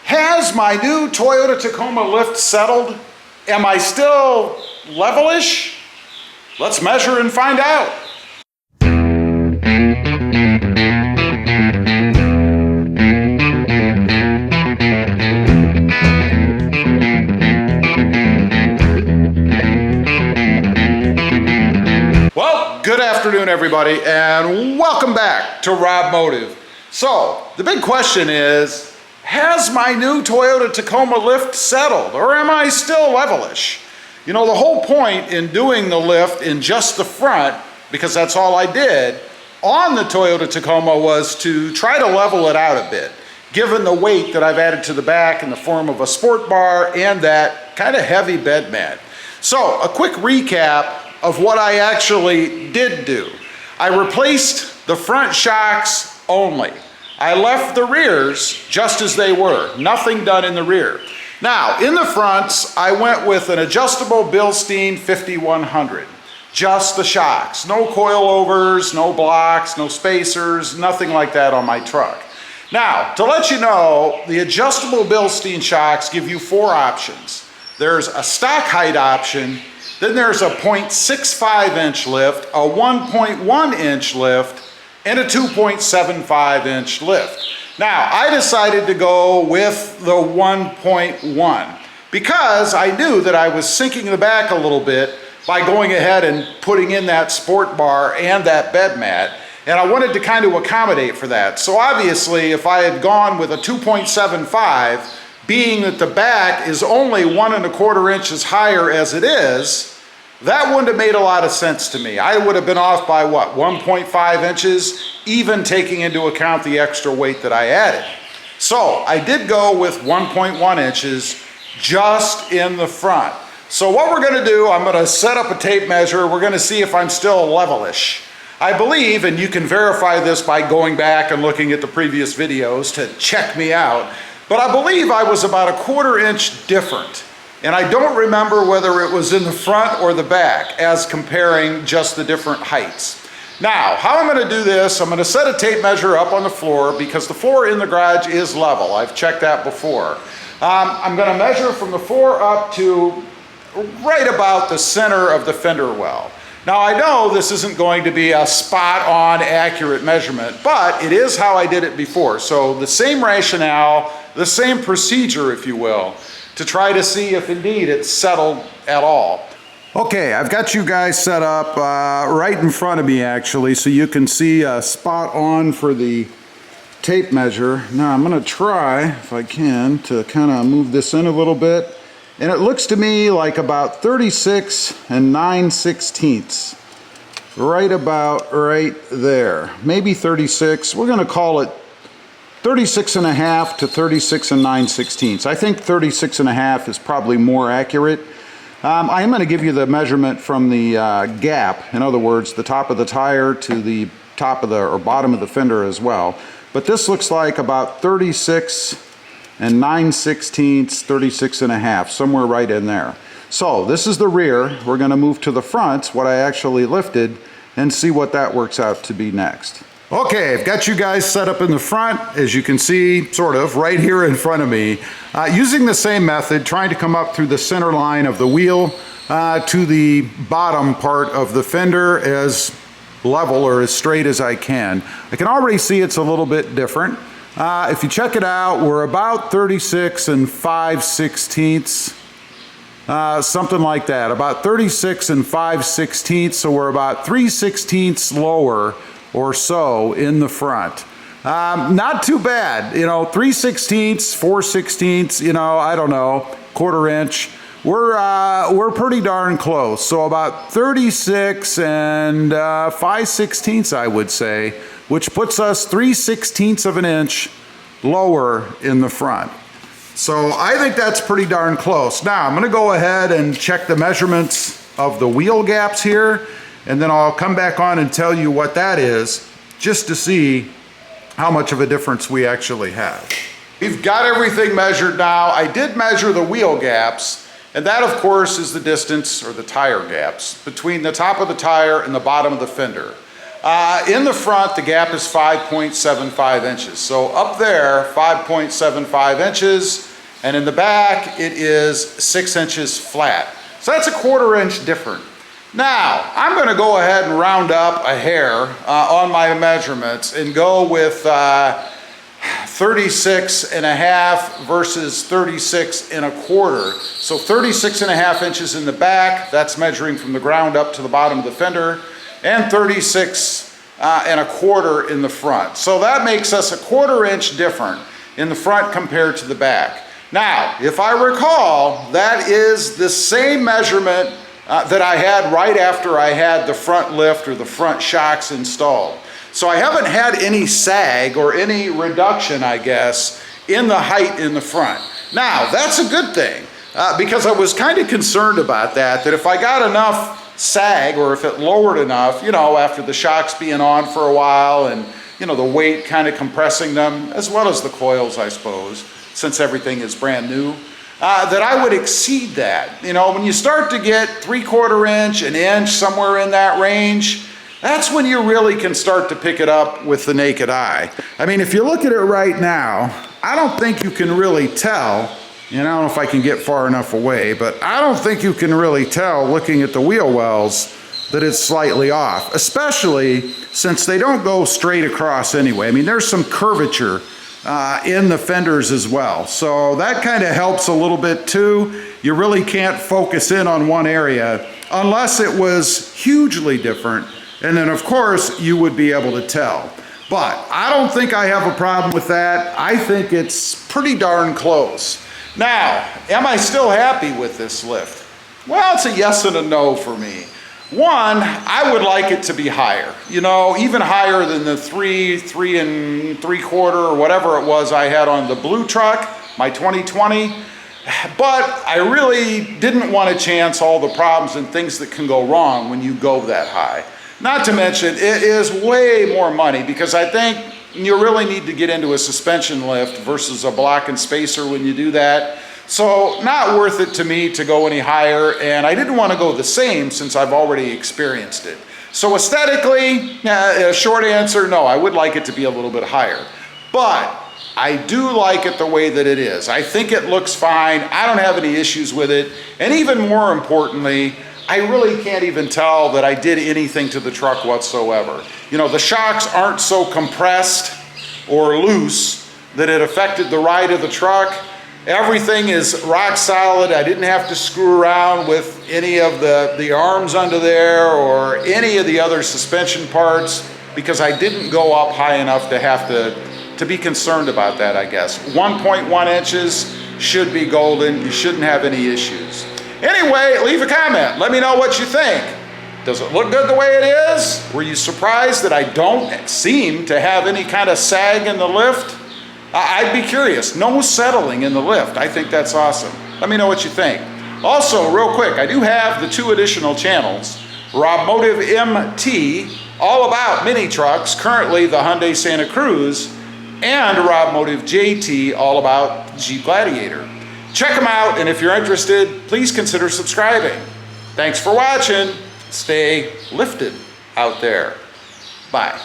Has my new Toyota Tacoma lift settled? Am I still levelish? Let's measure and find out. Well, good afternoon everybody, and welcome back to Robmotive. So, the big question is, has my new Toyota Tacoma lift settled, or am I still levelish? You know, the whole point in doing the lift in just the front, because that's all I did, on the Toyota Tacoma was to try to level it out a bit, given the weight that I've added to the back in the form of a sport bar and that kind of heavy bed mat. So, a quick recap of what I actually did do. I replaced the front shocks only. I left the rears just as they were, nothing done in the rear. Now, in the fronts, I went with an adjustable Bilstein 5100. Just the shocks, no coilovers, no blocks, no spacers, nothing like that on my truck. Now, to let you know, the adjustable Bilstein shocks give you four options. There's a stock height option, then there's a 0.65 inch lift, a 1.1 inch lift, and a 2.75 inch lift. Now, I decided to go with the 1.1 because I knew that I was sinking the back a little bit by going ahead and putting in that sport bar and that bed mat, and I wanted to kind of accommodate for that. So obviously, if I had gone with a 2.75, being that the back is only 1¼ inches higher as it is, that wouldn't have made a lot of sense to me. I would have been off by what, 1.5 inches, even taking into account the extra weight that I added. So I did go with 1.1 inches just in the front. So what we're gonna do, I'm gonna set up a tape measure. We're gonna see if I'm still levelish. I believe, and you can verify this by going back and looking at the previous videos to check me out, but I believe I was about 1/4 inch different. And I don't remember whether it was in the front or the back as comparing just the different heights. Now, how I'm gonna do this, I'm gonna set a tape measure up on the floor because the floor in the garage is level. I've checked that before. I'm gonna measure from the floor up to right about the center of the fender well. Now, I know this isn't going to be a spot-on accurate measurement, but it is how I did it before. So the same rationale, the same procedure, if you will, to try to see if indeed it's settled at all. Okay, I've got you guys set up right in front of me actually, so you can see spot on for the tape measure. Now I'm gonna try, if I can, to kind of move this in a little bit. And it looks to me like about 36 9/16. Right about right there. Maybe 36, we're gonna call it 36.5 to 36 9/16. I think 36.5 is probably more accurate. I am going to give you the measurement from the gap. In other words, the top of the tire to the top of the or bottom of the fender as well. But this looks like about 36 9/16, 36.5, somewhere right in there. So this is the rear. We're going to move to the front, what I actually lifted, and see what that works out to be next. Okay, I've got you guys set up in the front, as you can see, sort of, right here in front of me. Using the same method, trying to come up through the center line of the wheel to the bottom part of the fender as level or as straight as I can. I can already see it's a little bit different. If you check it out, we're about 36 5/16, something like that. About 36 5/16, so we're about 3/16 lower or so in the front. Not too bad, you know, 3/16, 4/16, you know, I don't know, 1/4 inch. We're pretty darn close. So about 36 5/16, I would say, which puts us 3/16 of an inch lower in the front. So I think that's pretty darn close. Now I'm gonna go ahead and check the measurements of the wheel gaps here, and then I'll come back on and tell you what that is, just to see how much of a difference we actually have. We've got everything measured now. I did measure the wheel gaps, and that of course is the distance, or the tire gaps, between the top of the tire and the bottom of the fender. In the front, the gap is 5.75 inches. So up there, 5.75 inches, and in the back, it is 6 inches flat. So that's a 1/4 inch different. Now, I'm going to go ahead and round up a hair on my measurements and go with 36.5 versus 36.25. So 36.5 inches in the back, that's measuring from the ground up to the bottom of the fender, and 36.25 in the front. So that makes us a 1/4 inch different in the front compared to the back. Now, if I recall, that is the same measurement that I had right after I had the front lift or the front shocks installed. So I haven't had any sag or any reduction, I guess, in the height in the front. Now, that's a good thing because I was kind of concerned about that if I got enough sag or if it lowered enough, you know, after the shocks being on for a while and, you know, the weight kind of compressing them, as well as the coils, I suppose, since everything is brand new, that I would exceed that. You know, when you start to get 3/4 inch, an inch, somewhere in that range, that's when you really can start to pick it up with the naked eye. I mean, if you look at it right now, I don't think you can really tell, and I don't know if I can get far enough away, but I don't think you can really tell looking at the wheel wells that it's slightly off, especially since they don't go straight across anyway. I mean, there's some curvature in the fenders as well. So that kind of helps a little bit too. You really can't focus in on one area unless it was hugely different. And then of course you would be able to tell. But I don't think I have a problem with that. I think it's pretty darn close. Now, am I still happy with this lift? Well, it's a yes and a no for me. One, I would like it to be higher, you know, even higher than the 3 3¾ or whatever it was I had on the blue truck, my 2020. But I really didn't want to chance all the problems and things that can go wrong when you go that high. Not to mention, it is way more money because I think you really need to get into a suspension lift versus a block and spacer when you do that. So not worth it to me to go any higher, and I didn't want to go the same since I've already experienced it. So aesthetically, a short answer, no, I would like it to be a little bit higher. But I do like it the way that it is. I think it looks fine. I don't have any issues with it. And even more importantly, I really can't even tell that I did anything to the truck whatsoever. You know, the shocks aren't so compressed or loose that it affected the ride of the truck. Everything is rock solid. I didn't have to screw around with any of the arms under there or any of the other suspension parts because I didn't go up high enough to have to be concerned about that, I guess. 1.1 inches should be golden. You shouldn't have any issues. Anyway, leave a comment. Let me know what you think. Does it look good the way it is? Were you surprised that I don't seem to have any kind of sag in the lift? I'd be curious. No settling in the lift. I think that's awesome. Let me know what you think. Also, real quick, I do have the 2 additional channels. Robmotive MT, all about mini trucks, currently the Hyundai Santa Cruz, and Robmotive JT, all about Jeep Gladiator. Check them out, and if you're interested, please consider subscribing. Thanks for watching. Stay lifted out there. Bye.